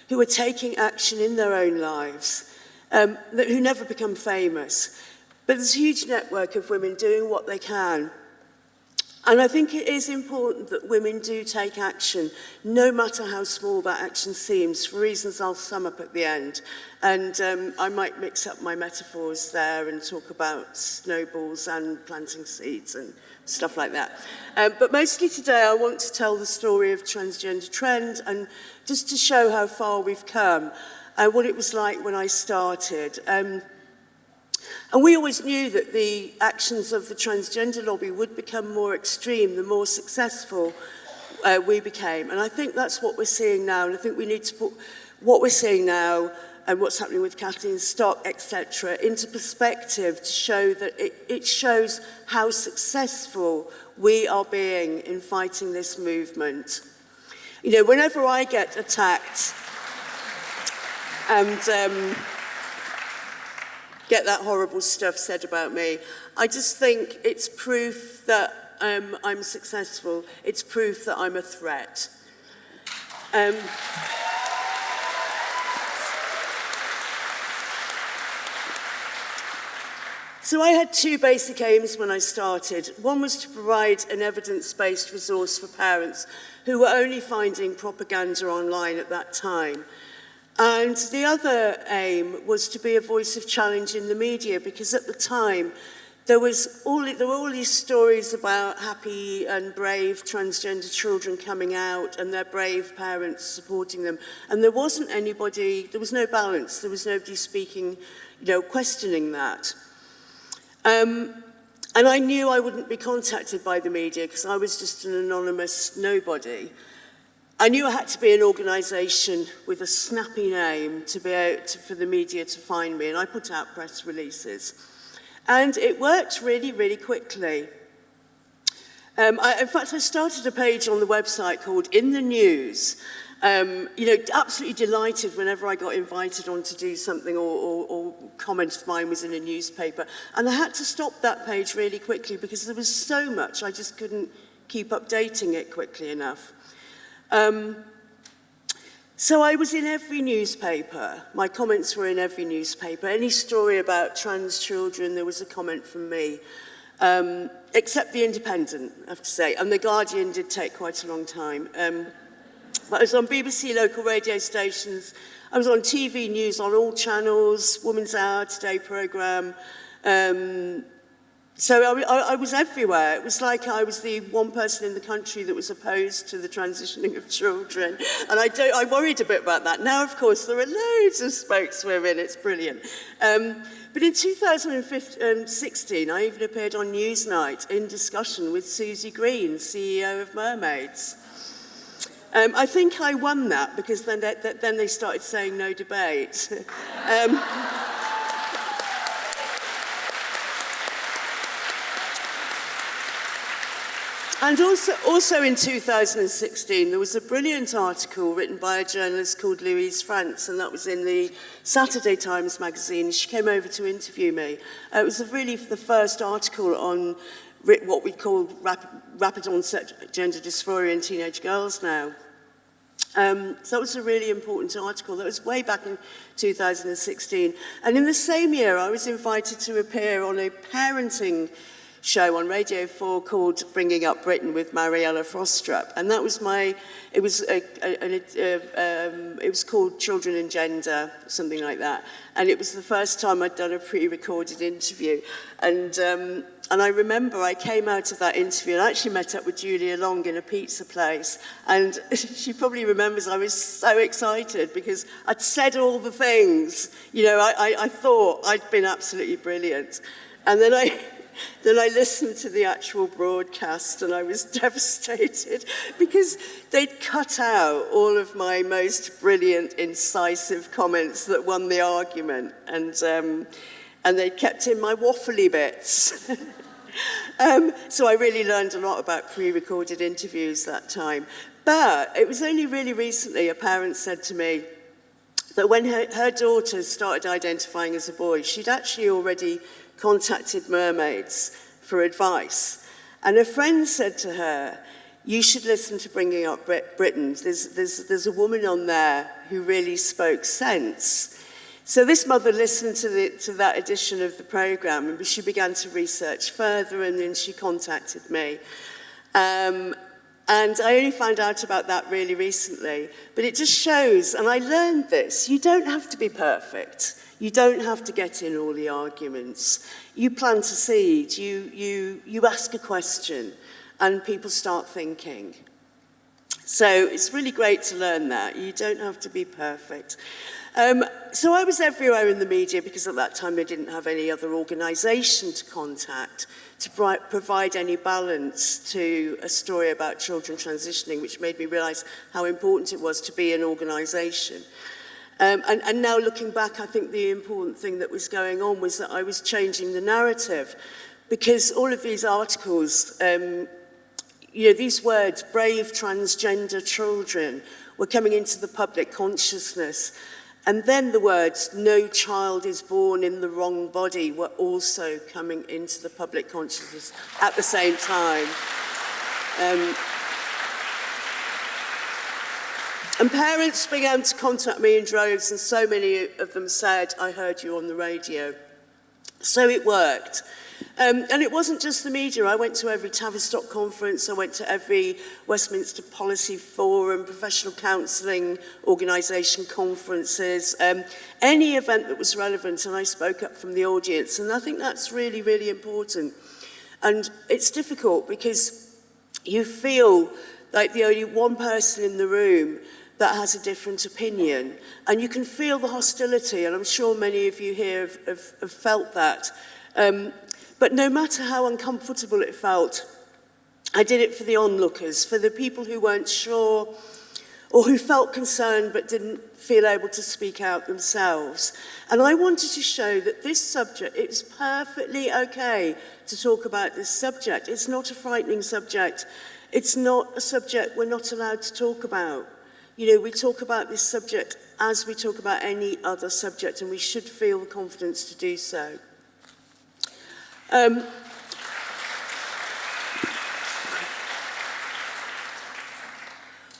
Speaker 9: who are taking action in their own lives, who never become famous. But there's a huge network of women doing what they can. And I think it is important that women do take action, no matter how small that action seems, for reasons I'll sum up at the end. And I might mix up my metaphors there and talk about snowballs and planting seeds and stuff like that. But mostly today I want to tell the story of Transgender Trend, and just to show how far we've come and what it was like when I started. And we always knew that the actions of the transgender lobby would become more extreme the more successful we became. And I think that's what we're seeing now. And I think we need to put what we're seeing now and what's happening with Kathleen Stock, etc., into perspective to show that it shows how successful we are being in fighting this movement. You know, whenever I get attacked and get that horrible stuff said about me, I just think it's proof that I'm successful. It's proof that I'm a threat. So I had two basic aims when I started. One was to provide an evidence-based resource for parents who were only finding propaganda online at that time. And the other aim was to be a voice of challenge in the media, because at the time there were all these stories about happy and brave transgender children coming out and their brave parents supporting them. And there wasn't anybody, there was no balance, there was nobody speaking, questioning that. And I knew I wouldn't be contacted by the media because I was just an anonymous nobody. I knew I had to be an organisation with a snappy name to be able to, for the media to find me, and I put out press releases. And it worked really, really quickly. In fact, I started a page on the website called In the News. Absolutely delighted whenever I got invited on to do something or comment of mine was in a newspaper. And I had to stop that page really quickly because there was so much, I just couldn't keep updating it quickly enough. So I was in every newspaper. My comments were in every newspaper. Any story about trans children, there was a comment from me. Except The Independent, I have to say. And The Guardian did take quite a long time. But I was on BBC local radio stations. I was on TV news on all channels, Woman's Hour, Today programme. So I was everywhere. It was like I was the one person in the country that was opposed to the transitioning of children. And I worried a bit about that. Now, of course, there are loads of spokeswomen. It's brilliant. But in 2016, I even appeared on Newsnight in discussion with Susie Green, CEO of Mermaids. I think I won that because then they started saying no debate. And also in 2016, there was a brilliant article written by a journalist called Louise France, and that was in the Saturday Times magazine. She came over to interview me. It was really the first article on what we call rapid onset gender dysphoria in teenage girls now. So that was a really important article. That was way back in 2016. And in the same year, I was invited to appear on a parenting show on Radio 4 called Bringing Up Britain with Mariella Frostrup. And that was it was called Children and Gender, something like that. And it was the first time I'd done a pre-recorded interview. And I remember I came out of that interview and I actually met up with Julia Long in a pizza place. And she probably remembers I was so excited because I'd said all the things. I thought I'd been absolutely brilliant. And then I listened to the actual broadcast and I was devastated because they'd cut out all of my most brilliant, incisive comments that won the argument, and they kept in my waffly bits. So I really learned a lot about pre-recorded interviews that time. But it was only really recently a parent said to me that when her daughter started identifying as a boy, she'd actually already contacted Mermaids for advice. And a friend said to her, you should listen to Bringing Up Britain. There's a woman on there who really spoke sense. So this mother listened to that edition of the programme and she began to research further, and then she contacted me. And I only found out about that really recently. But it just shows, and I learned this, you don't have to be perfect. You don't have to get in all the arguments. You plant a seed, you ask a question, and people start thinking. So it's really great to learn that. You don't have to be perfect. So I was everywhere in the media because at that time they didn't have any other organisation to contact to provide any balance to a story about children transitioning, which made me realise how important it was to be an organisation. And now looking back, I think the important thing that was going on was that I was changing the narrative, because all of these articles, these words, brave transgender children, were coming into the public consciousness. And then the words, no child is born in the wrong body, were also coming into the public consciousness at the same time. And parents began to contact me in droves, and so many of them said, I heard you on the radio. So it worked. And it wasn't just the media. I went to every Tavistock conference, I went to every Westminster Policy Forum, professional counselling organisation conferences, any event that was relevant, and I spoke up from the audience. And I think that's really, really important. And it's difficult because you feel like the only one person in the room that has a different opinion. And you can feel the hostility, and I'm sure many of you here have felt that. But no matter how uncomfortable it felt, I did it for the onlookers, for the people who weren't sure or who felt concerned but didn't feel able to speak out themselves. And I wanted to show that this subject, it's perfectly okay to talk about this subject. It's not a frightening subject. It's not a subject we're not allowed to talk about. We talk about this subject as we talk about any other subject, and we should feel the confidence to do so.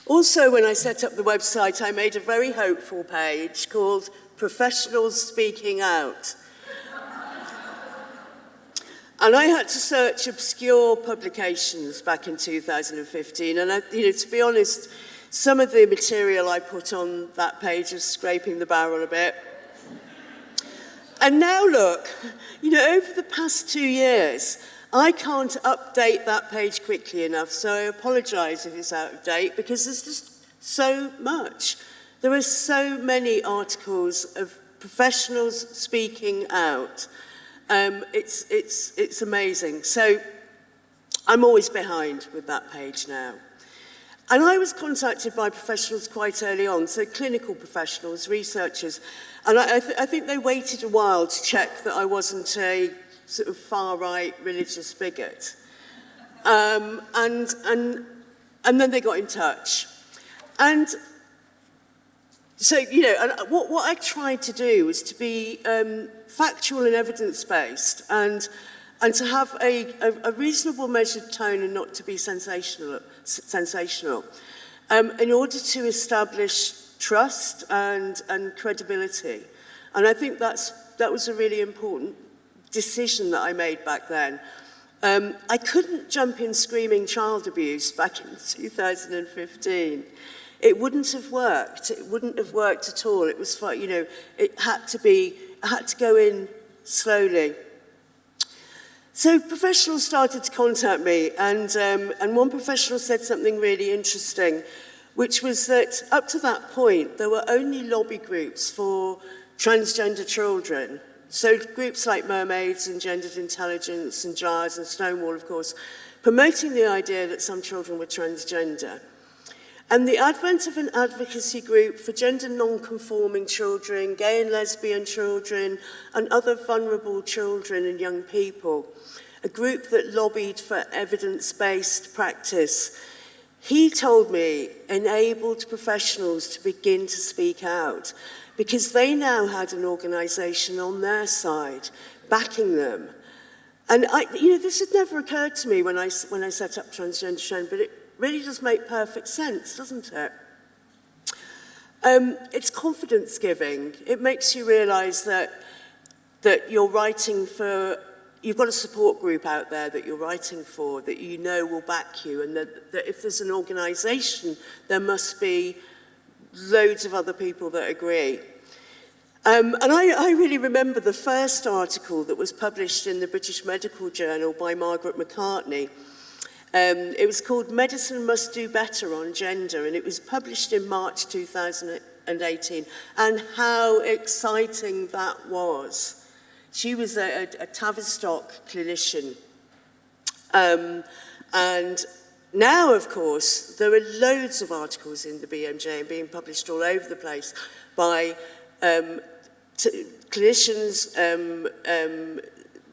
Speaker 9: Also, when I set up the website, I made a very hopeful page called Professionals Speaking Out. And I had to search obscure publications back in 2015, and to be honest, some of the material I put on that page is scraping the barrel a bit. And now look, over the past 2 years, I can't update that page quickly enough, so I apologise if it's out of date, because there's just so much. There are so many articles of professionals speaking out. It's amazing. So I'm always behind with that page now. And I was contacted by professionals quite early on, so clinical professionals, researchers, and I think they waited a while to check that I wasn't a sort of far-right religious bigot. And then they got in touch. And so, and what I tried to do was to be factual and evidence-based, and to have a reasonable measured tone and not to be sensational, in order to establish trust and credibility. And I think that was a really important decision that I made back then. I couldn't jump in screaming child abuse back in 2015. It wouldn't have worked. It wouldn't have worked at all. It was, it had to go in slowly. So professionals started to contact me, and one professional said something really interesting, which was that up to that point, there were only lobby groups for transgender children. So groups like Mermaids and Gendered Intelligence and JARS and Stonewall, of course, promoting the idea that some children were transgender. And the advent of an advocacy group for gender non-conforming children, gay and lesbian children, and other vulnerable children and young people, a group that lobbied for evidence-based practice, he told me enabled professionals to begin to speak out, because they now had an organisation on their side backing them. And this had never occurred to me when I set up Transgender Trend, but it really does make perfect sense, doesn't it? It's confidence giving. It makes you realise that you're writing for, you've got a support group out there that you're writing for, that you know will back you, and that if there's an organisation, there must be loads of other people that agree. And I really remember the first article that was published in the British Medical Journal by Margaret McCartney. It was called Medicine Must Do Better on Gender, and it was published in March 2008. 2018, and how exciting that was. She was a Tavistock clinician. And now, of course, there are loads of articles in the BMJ being published all over the place by clinicians,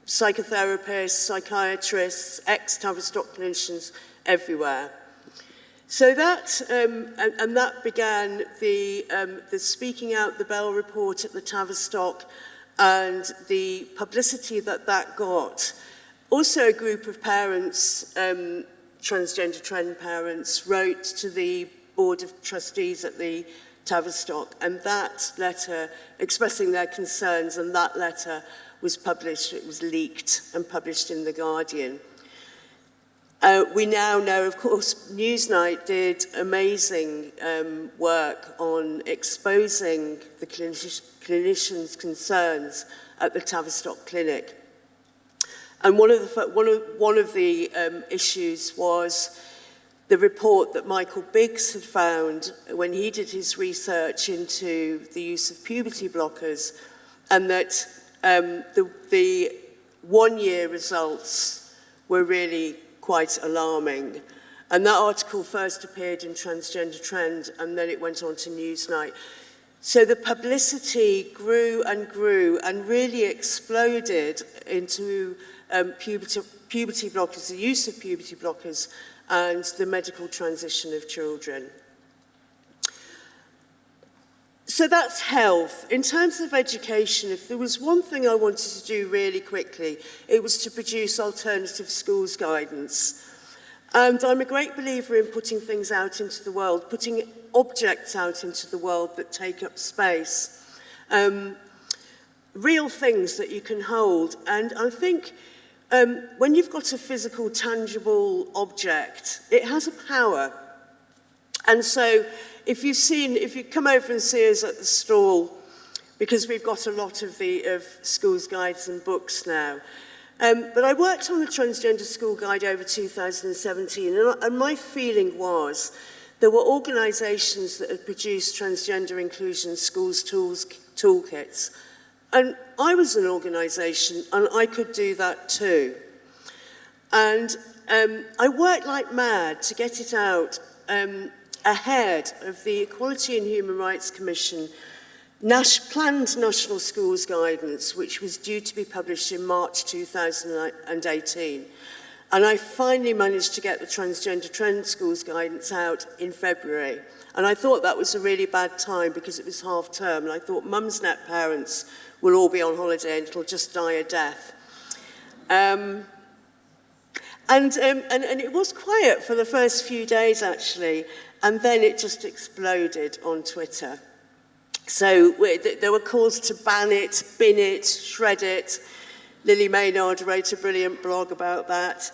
Speaker 9: psychotherapists, psychiatrists, ex-Tavistock clinicians everywhere. So that, and that began the Speaking Out the Bell report at the Tavistock and the publicity that that got. Also a group of parents, transgender trend parents, wrote to the Board of Trustees at the Tavistock, and that letter expressing their concerns, and that letter was published, it was leaked and published in The Guardian. We now know, of course, Newsnight did amazing work on exposing the clinicians' concerns at the Tavistock Clinic. And one of the issues was the report that Michael Biggs had found when he did his research into the use of puberty blockers, and that the one-year results were really quite alarming. And that article first appeared in Transgender Trend, and then it went on to Newsnight. So the publicity grew and grew and really exploded into puberty blockers, the use of puberty blockers, and the medical transition of children. So that's health. In terms of education, if there was one thing I wanted to do really quickly, it was to produce alternative schools guidance. And I'm a great believer in putting things out into the world, putting objects out into the world that take up space. Real things that you can hold. And I think when you've got a physical, tangible object, it has a power. And so if you come over and see us at the stall, because we've got a lot of schools guides and books now. But I worked on the Transgender School Guide over 2017, and my feeling was there were organisations that had produced transgender inclusion schools toolkits. And I was an organisation, and I could do that too. And I worked like mad to get it out ahead of the Equality and Human Rights Commission planned National Schools Guidance, which was due to be published in March 2018. And I finally managed to get the Transgender Trend Schools Guidance out in February. And I thought that was a really bad time because it was half term, and I thought Mumsnet parents will all be on holiday and it'll just die a death. And it was quiet for the first few days, actually, and then it just exploded on Twitter. So there were calls to ban it, bin it, shred it. Lily Maynard wrote a brilliant blog about that.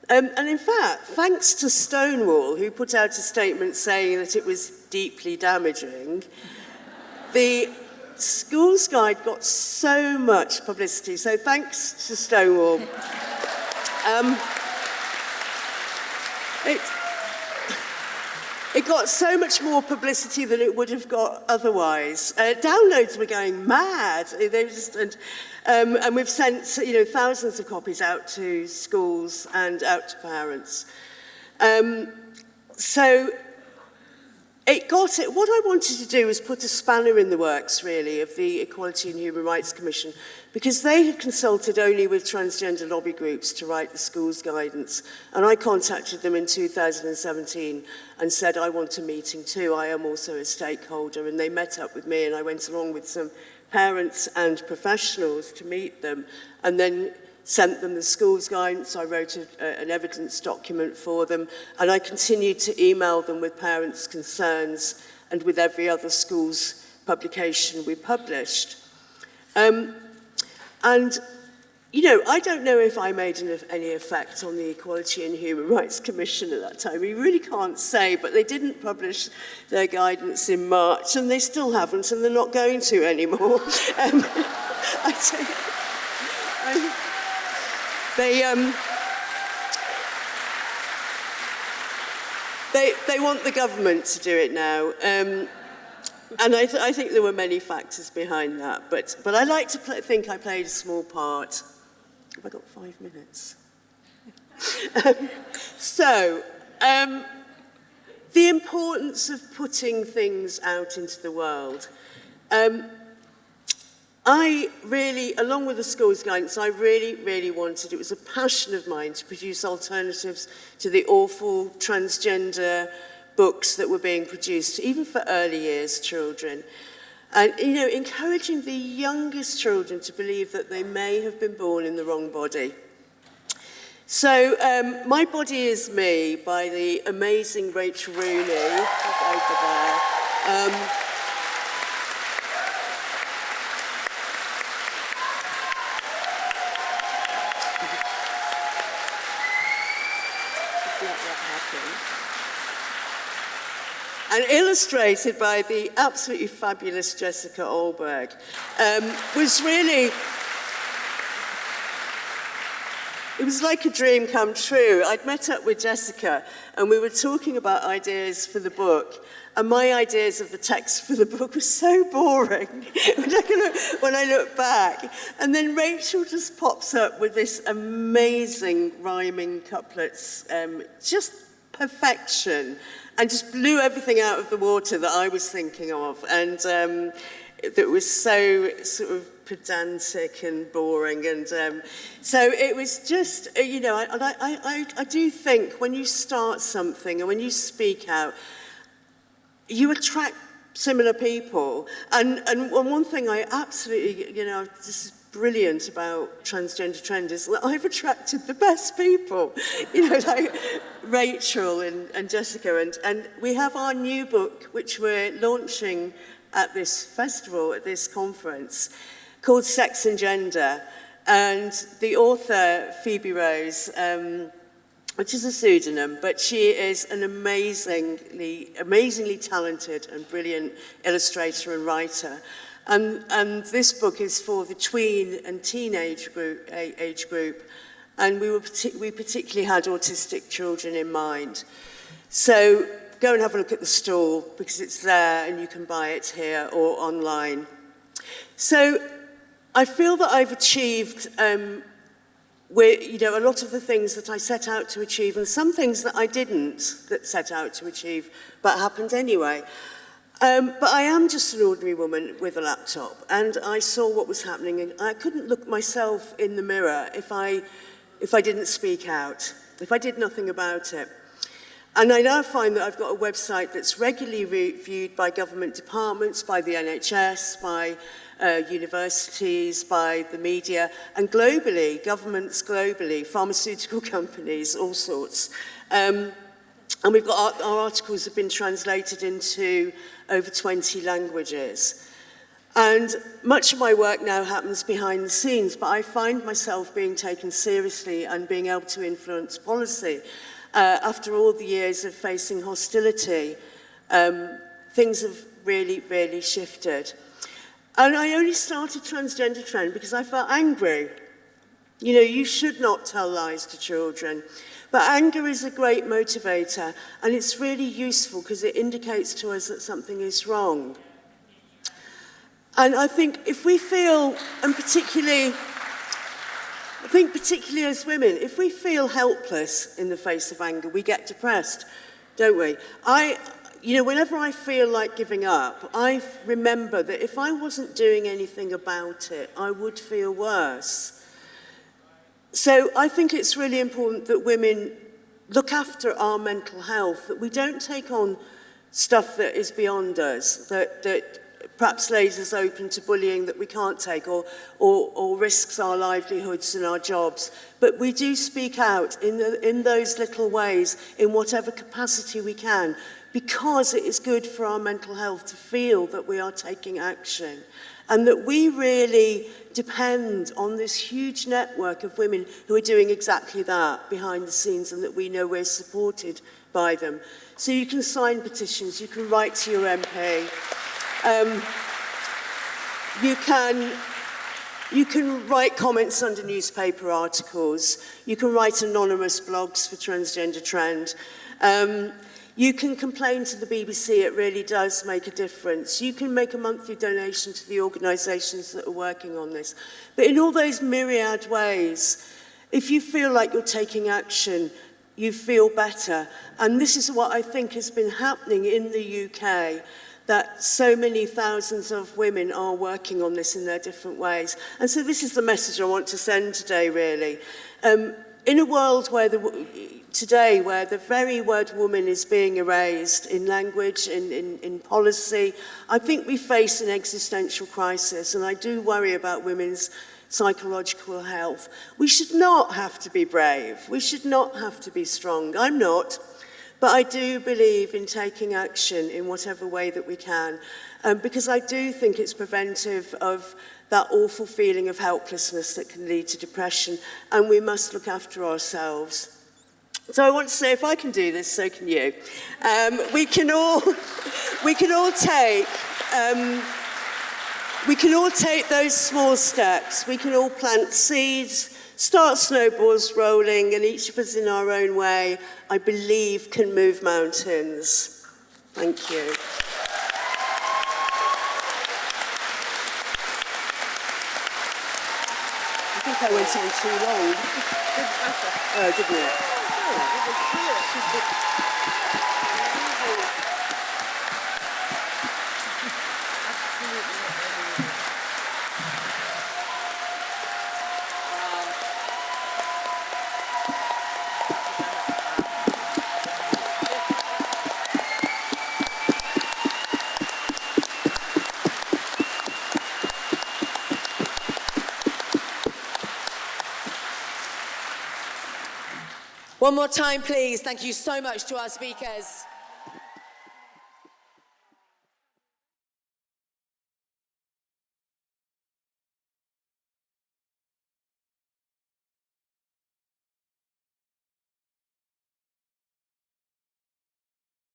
Speaker 9: And in fact, thanks to Stonewall, who put out a statement saying that it was deeply damaging, the Schools Guide got so much publicity. So thanks to Stonewall. It got so much more publicity than it would have got otherwise. Downloads were going mad. And we've sent thousands of copies out to schools and out to parents. So what I wanted to do was put a spanner in the works, really, of the Equality and Human Rights Commission, because they had consulted only with transgender lobby groups to write the schools guidance. And I contacted them in 2017 and said, I want a meeting too. I am also a stakeholder. And they met up with me, and I went along with some parents and professionals to meet them, and then sent them the schools guidance. I wrote an evidence document for them, and I continued to email them with parents' concerns and with every other schools publication we published. And, I don't know if I made any effect on the Equality and Human Rights Commission at that time. We really can't say, but they didn't publish their guidance in March, and they still haven't, and they're not going to anymore. They want the government to do it now. And I think there were many factors behind that, but I like to think I played a small part. Have I got 5 minutes? The importance of putting things out into the world. I really, along with the school's guidance, I really wanted, it was a passion of mine to produce alternatives to the awful transgender books that were being produced, even for early years children. And, you know, encouraging the youngest children to believe that they may have been born in the wrong body. So, My Body Is Me by the amazing Rachel Rooney, over there. And illustrated by the absolutely fabulous Jessica Olberg, was really, it was like a dream come true. I'd met up with Jessica and we were talking about ideas for the book, and my ideas of the text for the book were so boring when I look back. And then Rachel just pops up with this amazing rhyming couplets, just perfection, and just blew everything out of the water that I was thinking of, and that was so sort of pedantic and boring, and so it was just, you know, I do think when you start something and when you speak out, you attract similar people, and one thing I absolutely, you know, this is brilliant about Transgender Trend is that I've attracted the best people, you know, like Rachel and Jessica, and we have our new book, which we're launching at this festival, at this conference, called Sex and Gender, and the author, Phoebe Rose, which is a pseudonym, but she is an amazingly talented and brilliant illustrator and writer. And this book is for the tween and teenage age group, and we particularly had autistic children in mind. So go and have a look at the stall, because it's there and you can buy it here or online. So I feel that I've achieved you know, a lot of the things that I set out to achieve, and some things that I didn't set out to achieve, but happened anyway. But I am just an ordinary woman with a laptop, and I saw what was happening, and I couldn't look myself in the mirror if I didn't speak out, if I did nothing about it. And I now find that I've got a website that's regularly reviewed by government departments, by the NHS, by universities, by the media, and globally, governments globally, pharmaceutical companies, all sorts. And we've got our articles have been translated into over 20 languages. And much of my work now happens behind the scenes, but I find myself being taken seriously and being able to influence policy. After all the years of facing hostility, things have really shifted. And I only started Transgender Trend because I felt angry. You know, you should not tell lies to children. But anger is a great motivator, and it's really useful because it indicates to us that something is wrong. And I think if we feel, and particularly as women, if we feel helpless in the face of anger, we get depressed, don't we? You know, whenever I feel like giving up, I remember that if I wasn't doing anything about it, I would feel worse. So I think it's really important that women look after our mental health, that we don't take on stuff that is beyond us, that perhaps lays us open to bullying that we can't take, or risks our livelihoods and our jobs. But we do speak out in those little ways, in whatever capacity we can, because it is good for our mental health to feel that we are taking action, and that we really depend on this huge network of women who are doing exactly that behind the scenes, and that we know we're supported by them. So you can sign petitions, you can write to your MP, you can write comments under newspaper articles, you can write anonymous blogs for Transgender Trend. You can complain to the BBC, it really does make a difference. You can make a monthly donation to the organisations that are working on this. But in all those myriad ways, if you feel like you're taking action, you feel better. And this is what I think has been happening in the UK, that so many thousands of women are working on this in their different ways. And so this is the message I want to send today, really. In a world where today, where the very word woman is being erased in language, in policy, I think we face an existential crisis, and I do worry about women's psychological health. We should not have to be brave. We should not have to be strong. I'm not. But I do believe in taking action in whatever way that we can, because I do think it's preventive of that awful feeling of helplessness that can lead to depression, and we must look after ourselves. So I want to say, if I can do this, so can you. We can all take those small steps. We can all plant seeds, start snowballs rolling, and each of us in our own way, I believe, can move mountains. Thank you. I think I went on too long. Oh, didn't it?
Speaker 1: One more time, please. Thank you so much to our speakers.